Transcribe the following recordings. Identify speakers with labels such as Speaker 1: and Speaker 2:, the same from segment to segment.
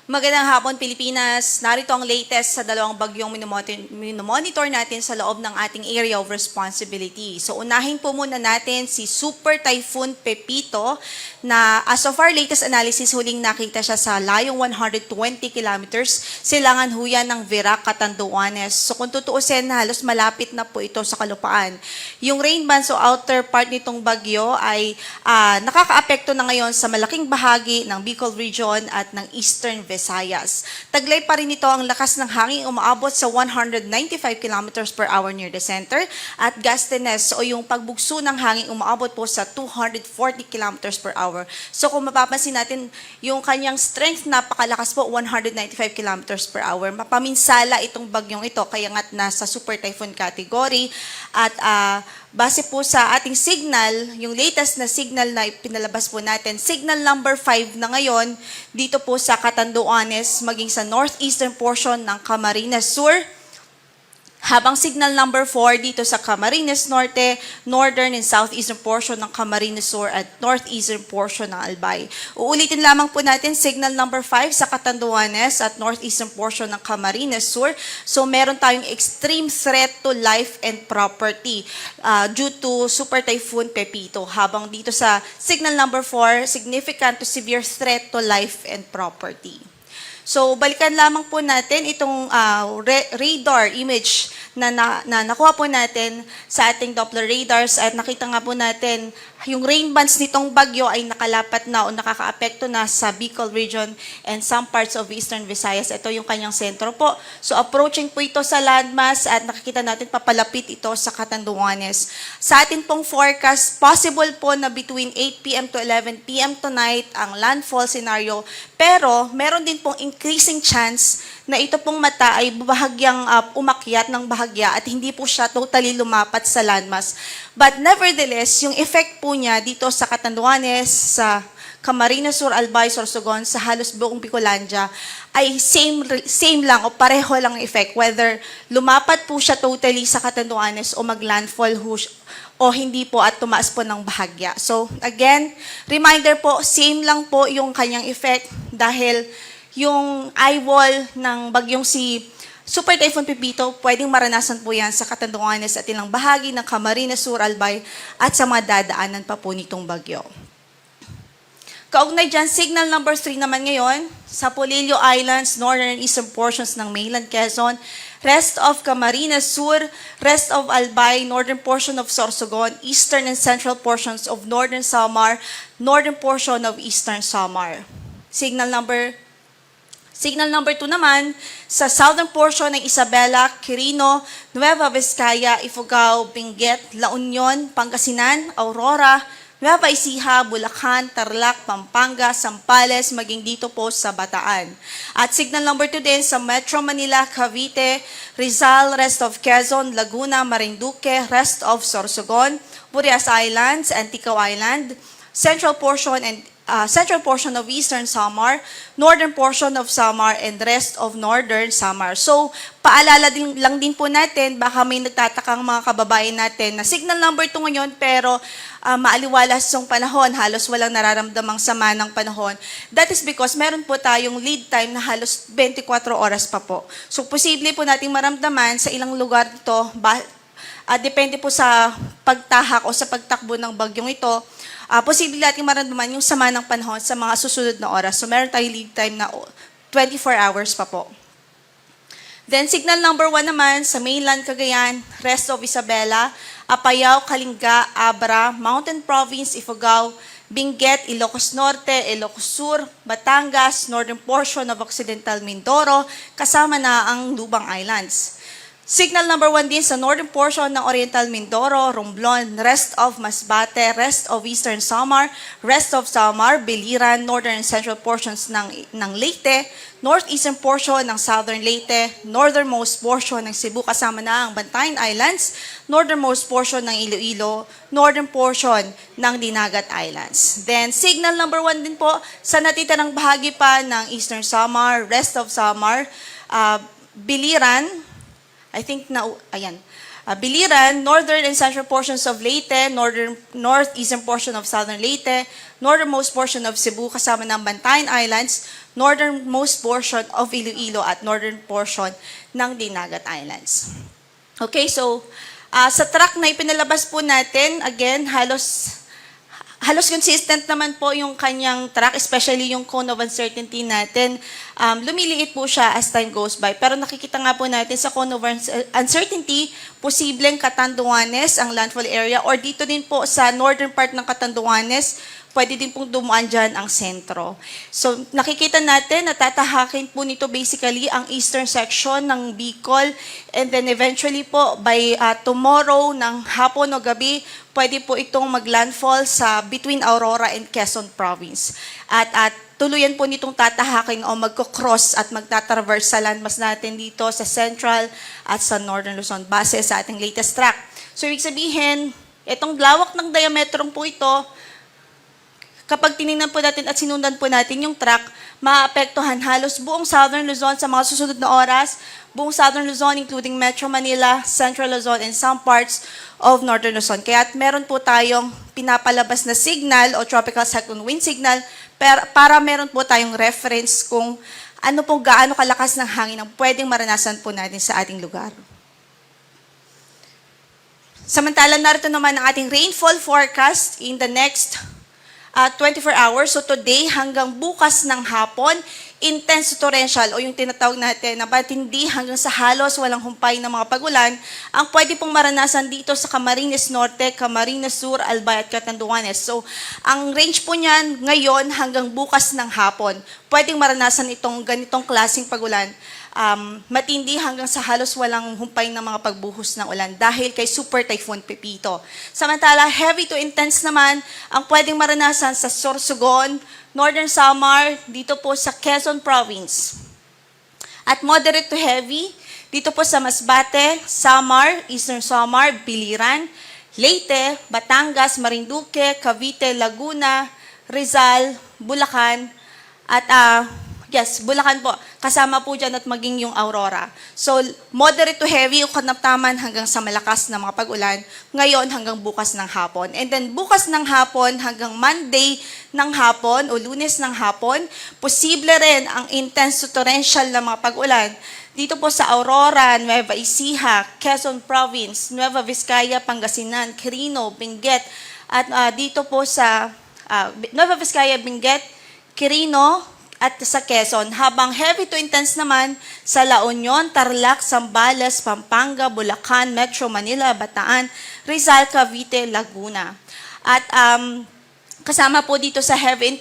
Speaker 1: Magandang hapon, Pilipinas. Narito ang latest sa dalawang bagyong minomonitor natin sa loob ng ating area of responsibility. So unahin po muna natin si Super Typhoon Pepito na as of our latest analysis, huling nakita siya sa layong 120 kilometers silangan huyan ng Virac, Catanduanes. So kung tutuusin, halos malapit na po ito sa kalupaan. Yung rain bands o outer part nitong bagyo ay nakakaapekto na ngayon sa malaking bahagi ng Bicol Region at ng Eastern Visayas. Taglay pa rin ito ang lakas ng hangin umaabot sa 195 kilometers per hour near the center at gustiness o yung pagbugso ng hangin umaabot po sa 240 kilometers per hour. So kung mapapansin natin yung kanyang strength napakalakas po 195 kilometers per hour. Mapaminsala itong bagyong ito kaya nga't nasa super typhoon category at base po sa ating signal, yung latest na signal na pinalabas po natin, signal number 5 na ngayon, dito po sa Catanduanes, maging sa northeastern portion ng Camarines Sur, habang signal number 4 dito sa Camarines Norte, northern and southeastern portion ng Camarines Sur at northeastern portion ng Albay. Uulitin lamang po natin signal number 5 sa Catanduanes at northeastern portion ng Camarines Sur. So meron tayong extreme threat to life and property due to Super Typhoon Pepito. Habang dito sa signal number 4, significant to severe threat to life and property. So, balikan lamang po natin itong radar image na nakuha po natin sa ating Doppler radars at nakita nga po natin yung rain bands nitong bagyo ay nakalapat na o nakakaapekto na sa Bicol Region and some parts of Eastern Visayas. Ito yung kanyang sentro po. So, approaching po ito sa landmass at nakikita natin papalapit ito sa Catanduanes. Sa atin pong forecast, possible po na between 8 p.m. to 11 p.m. tonight ang landfall scenario. Pero, meron din pong increasing chance na ito pong mata ay bahagyang umakyat ng bahagya at hindi po siya totally lumapat sa landmass. But nevertheless, yung effect po niya dito sa Catanduanes, sa Camarines Sur, Albay, Sorsogon, sa halos buong Bicolandia, ay same lang o pareho lang ang effect. Whether lumapat po siya totally sa Catanduanes o maglandfall o hindi po at tumaas po ng bahagya. So again, reminder po, same lang po yung kanyang effect dahil yung eye wall ng bagyong si Super Typhoon Pepito, pwedeng maranasan po yan sa Catanduanes at ilang bahagi ng Camarines Sur, Albay at sa mga dadaanan pa po nitong bagyo. Kaugnay dyan, signal number 3 naman ngayon, sa Polillo Islands, northern and eastern portions ng mainland Quezon, rest of Camarines Sur, rest of Albay, northern portion of Sorsogon, eastern and central portions of northern Samar, northern portion of eastern Samar. Signal number 2 naman, sa southern portion ng Isabela, Quirino, Nueva Vizcaya, Ifugao, Benguet, La Union, Pangasinan, Aurora, Nueva Ecija, Bulacan, Tarlac, Pampanga, Zambales, maging dito po sa Bataan. At signal number 2 din sa Metro Manila, Cavite, Rizal, rest of Quezon, Laguna, Marinduque, rest of Sorsogon, Burias Islands, Antigua Island, central portion of Eastern Samar, northern portion of Samar, and rest of northern Samar. So, paalala lang din po natin, baka may nagtatakang mga kababayan natin na signal number 2 ngayon, pero maaliwalas yung panahon, halos walang nararamdamang sama ng panahon. That is because meron po tayong lead time na halos 24 oras pa po. So, posible po nating maramdaman sa ilang lugar ito, depende po sa pagtahak o sa pagtakbo ng bagyong ito, posible natin maramdaman yung sama ng panahon sa mga susunod na oras. So, meron tayong lead time na 24 hours pa po. Then, signal number 1 naman sa mainland Cagayan, rest of Isabela, Apayao, Kalinga, Abra, Mountain Province, Ifugao, Benguet, Ilocos Norte, Ilocos Sur, Batangas, northern portion of Occidental Mindoro, kasama na ang Lubang Islands. Signal number 1 din sa northern portion ng Oriental Mindoro, Romblon, rest of Masbate, rest of Eastern Samar, rest of Samar, Biliran, northern and central portions ng Leyte, northeastern portion ng Southern Leyte, northernmost portion ng Cebu kasama na ang Bantayan Islands, northernmost portion ng Iloilo, northern portion ng Dinagat Islands. Then signal number 1 din po sa natitirang bahagi pa ng Eastern Samar, rest of Samar, Biliran, Biliran, northern and central portions of Leyte, northeastern portion of southern Leyte, northernmost portion of Cebu kasama ng Bantayan Islands, northernmost portion of Iloilo at northern portion ng Dinagat Islands. Okay, so sa track na ipinalabas po natin, again, halos consistent naman po yung kanyang track, especially yung cone of uncertainty natin. Lumiliit po siya as time goes by. Pero nakikita nga po natin sa cone of uncertainty, posibleng Catanduanes ang landfall area, or dito din po sa northern part ng Catanduanes, pwede din pong dumuan dyan ang sentro. So, nakikita natin na tatahakin po nito basically ang eastern section ng Bicol, and then eventually po by tomorrow ng hapon o gabi, pwede po itong maglandfall sa between Aurora and Quezon Province. At tuluyan po nitong tatahakin o magko-cross at magtatraverse sa landmass natin dito sa Central at sa Northern Luzon base sa ating latest track. So, ibig sabihin, itong lawak ng diametrong po ito, kapag tinignan po natin at sinundan po natin yung track, maapektuhan halos buong Southern Luzon sa mga susunod na oras, buong Southern Luzon including Metro Manila, Central Luzon, and some parts of Northern Luzon. Kaya meron po tayong pinapalabas na signal o tropical cyclone wind signal para meron po tayong reference kung ano po gaano kalakas ng hangin ang pwedeng maranasan po natin sa ating lugar. Samantala, narito naman ang ating rainfall forecast in the next 24 hours. So today hanggang bukas ng hapon, intense to torrential o yung tinatawag natin na matindi hanggang sa halos walang humpay na mga pagulan ang pwede pong maranasan dito sa Camarines Norte, Camarines Sur, Albay at Catanduanes. So ang range po niyan ngayon hanggang bukas ng hapon, pwedeng maranasan itong ganitong klaseng pagulan. Matindi hanggang sa halos walang humpay ng mga pagbuhos ng ulan dahil kay Super Typhoon Pepito. Samantala, heavy to intense naman ang pwedeng maranasan sa Sorsogon, Northern Samar, dito po sa Quezon Province. At moderate to heavy, dito po sa Masbate, Samar, Eastern Samar, Biliran, Leyte, Batangas, Marinduque, Cavite, Laguna, Rizal, Bulacan, at Bulacan po. Kasama po dyan at maging yung Aurora. So, moderate to heavy yung kanaptaman hanggang sa malakas na mga pag-ulan. Ngayon hanggang bukas ng hapon. And then bukas ng hapon hanggang Monday ng hapon o Lunes ng hapon, posible rin ang intense to torrential na mga pag-ulan. Dito po sa Aurora, Nueva Ecija, Quezon Province, Nueva Vizcaya, Pangasinan, Quirino, Benguet, at dito po sa Nueva Vizcaya, Benguet, Quirino, at sa Quezon, habang heavy to intense naman sa La Union, Tarlac, Zambales, Pampanga, Bulacan, Metro Manila, Bataan, Rizal, Cavite, Laguna. At kasama po dito sa heavy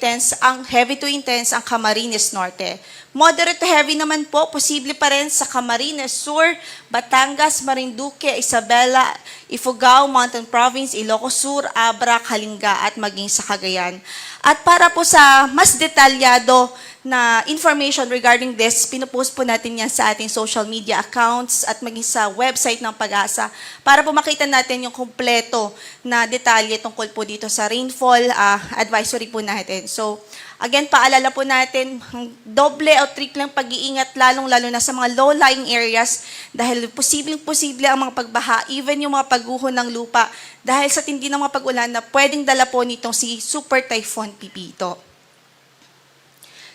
Speaker 1: to intense ang Camarines Norte. Moderate to heavy naman po, posible pa rin sa Camarines Sur, Batangas, Marinduque, Isabela, Ifugao, Mountain Province, Ilocos Sur, Abra, Kalinga, at maging sa Cagayan. At para po sa mas detalyado na information regarding this, pinupost po natin yan sa ating social media accounts at maging sa website ng Pag-asa para po makita natin yung kumpleto na detalye tungkol po dito sa rainfall advisory po natin. So, again, paalala po natin, doble o triplang pag-iingat lalong-lalo na sa mga low-lying areas dahil posibleng-posible ang mga pagbaha, even yung mga pagguho ng lupa dahil sa tindi ng mga pag-ulan na pwedeng dala po nitong si Super Typhoon Pepito.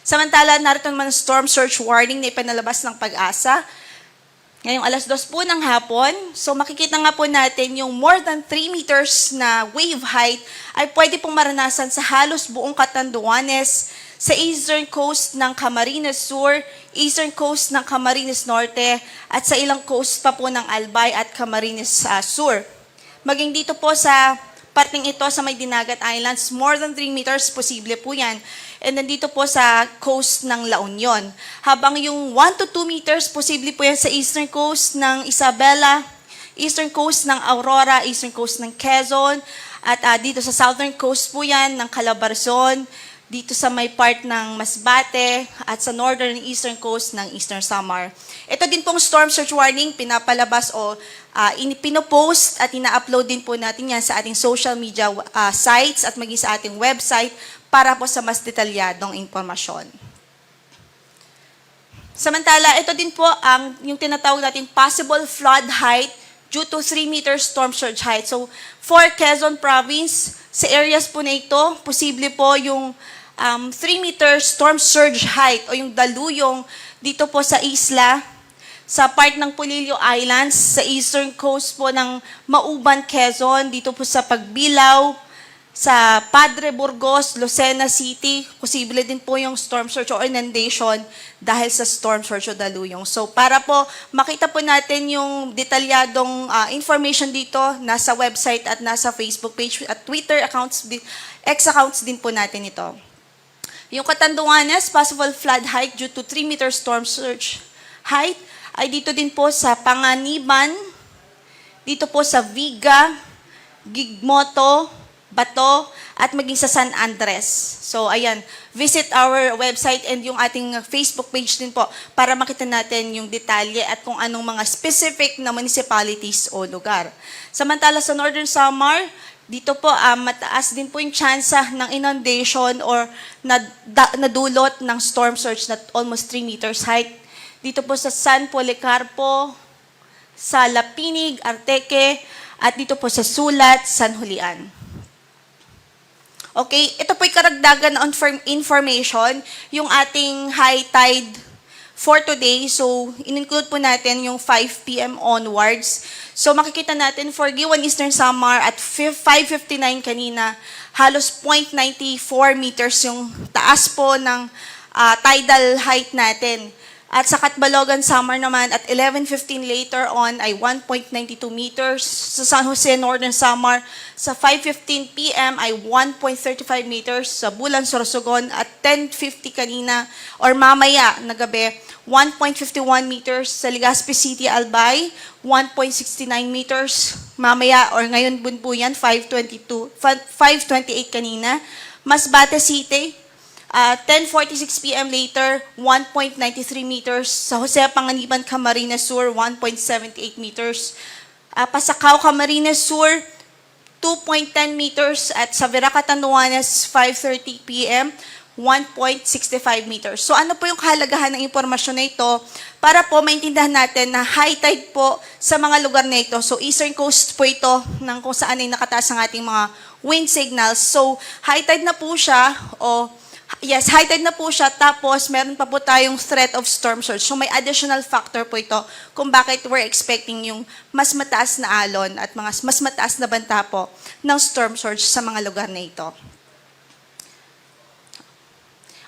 Speaker 1: Samantala, narito naman storm surge warning na ipinalabas ng Pag-asa. Ngayong 2:00 po ng hapon, so makikita nga po natin yung more than 3 meters na wave height ay pwede pong maranasan sa halos buong Catanduanes, sa eastern coast ng Camarines Sur, eastern coast ng Camarines Norte, at sa ilang coast pa po ng Albay at Camarines Sur. Maging dito po sa parting ito sa may Dinagat Islands, more than 3 meters, posible po yan. And then dito po sa coast ng La Union. Habang yung 1 to 2 meters, posible po yan sa eastern coast ng Isabela, eastern coast ng Aurora, eastern coast ng Quezon, at dito sa southern coast po yan ng Calabarzon, dito sa may part ng Masbate, at sa northern and eastern coast ng Eastern Samar. Ito din pong storm surge warning, pinapalabas o pinopost at ina-upload din po natin yan sa ating social media sites at maging sa ating website para po sa mas detalyadong impormasyon. Samantala, ito din po yung tinatawag natin possible flood height due to 3 meters storm surge height. So, for Quezon Province, sa areas po na ito, posible po yung 3-meter storm surge height o yung daluyong dito po sa isla, sa part ng Polillo Islands, sa eastern coast po ng Mauban, Quezon, dito po sa Pagbilao, sa Padre Burgos, Lucena City, posible din po yung storm surge o inundation dahil sa storm surge o daluyong. So para po makita po natin yung detalyadong information dito, nasa website at nasa Facebook page at Twitter accounts, X accounts din po natin ito. Yung Catanduanes, possible flood height due to 3-meter storm surge height ay dito din po sa Panganiban, dito po sa Viga, Gigmoto, Bato, at maging sa San Andres. So, ayan, visit our website and yung ating Facebook page din po para makita natin yung detalye at kung anong mga specific na municipalities o lugar. Samantala sa Northern Samar, dito po mataas din po yung tsansa ng inundation or nadulot ng storm surge na almost 3 meters height. Dito po sa San Policarpo, sa Lapinig, Arteque, at dito po sa Sulat, San Julian. Okay, ito po yung karagdagan na information, yung ating high tide for today. So, in-include po natin yung 5 p.m. onwards. So, makikita natin for Giwan Eastern Samar at 5:59 kanina, halos 0.94 meters yung taas po ng tidal height natin. At sa Catbalogan Samar naman at 11:15 later on ay 1.92 meters. Sa San Jose Northern Samar sa 5:15 p.m. ay 1.35 meters. Sa Bulan, Sorsogon at 10:50 kanina or mamaya na gabi 1.51 meters. Sa Legazpi City, Albay 1.69 meters. Mamaya or ngayon po yan 5:28 kanina. Masbate City 10:46 p.m. later, 1.93 meters. Sa Jose Panganiban, Camarines Sur, 1.78 meters. Pasacao, Camarines Sur, 2.10 meters. At sa Vera, Catanduanes, 5:30 p.m., 1.65 meters. So ano po yung kahalagahan ng impormasyon na ito para po maintindihan natin na high tide po sa mga lugar na ito. So eastern coast po ito ng kung saan ay nakataas ang ating mga wind signals. So high tide na po siya Yes, high tide na po siya, tapos meron pa po tayong threat of storm surge. So may additional factor po ito kung bakit we're expecting yung mas mataas na alon at mas mataas na banta po ng storm surge sa mga lugar na ito.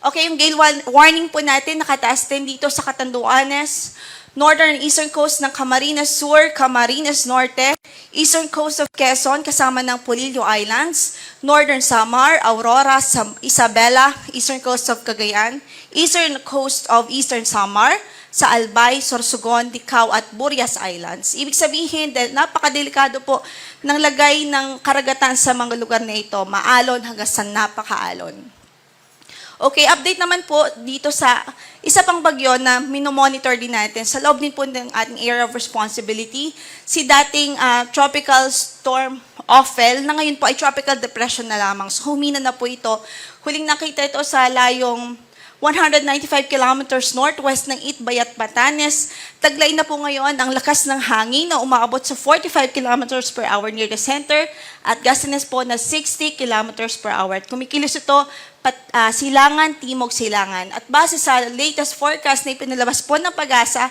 Speaker 1: Okay, yung gale warning po natin, nakataas din dito sa Catanduanes, northern and eastern coast ng Camarines Sur, Camarines Norte, eastern coast of Quezon kasama ng Polillo Islands, northern Samar, Aurora, Isabela, eastern coast of Cagayan, eastern coast of eastern Samar, sa Albay, Sorsogon, Dicao at Burias Islands. Ibig sabihin, dahil napakadelikado po ng lagay ng karagatan sa mga lugar na ito, maalon hanggang sa napakaalon. Okay, update naman po dito sa isa pang bagyo na minomonitor din natin sa loob din po ng ating area of responsibility, si dating tropical storm Ophel, na ngayon po ay tropical depression na lamang. So humina na po ito. Huling nakita ito sa layong 195 kilometers northwest ng Itbay at Batanes. Taglay na po ngayon ang lakas ng hangin na umaabot sa 45 kilometers per hour near the center at gustiness po na 60 kilometers per hour. At kumikilos ito silangan, timog silangan. At base sa latest forecast na ipinalabas po ng Pag-asa,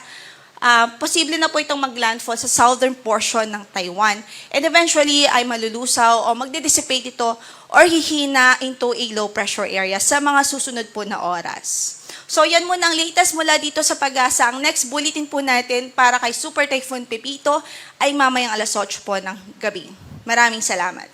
Speaker 1: posible na po itong maglandfall sa southern portion ng Taiwan. And eventually ay malulusaw o magde-dissipate ito or hihina into a low pressure area sa mga susunod po na oras. So yan muna ang latest mula dito sa Pag-asa. Ang next bulletin po natin para kay Super Typhoon Pepito ay mamayang 8:00 po ng gabi. Maraming salamat.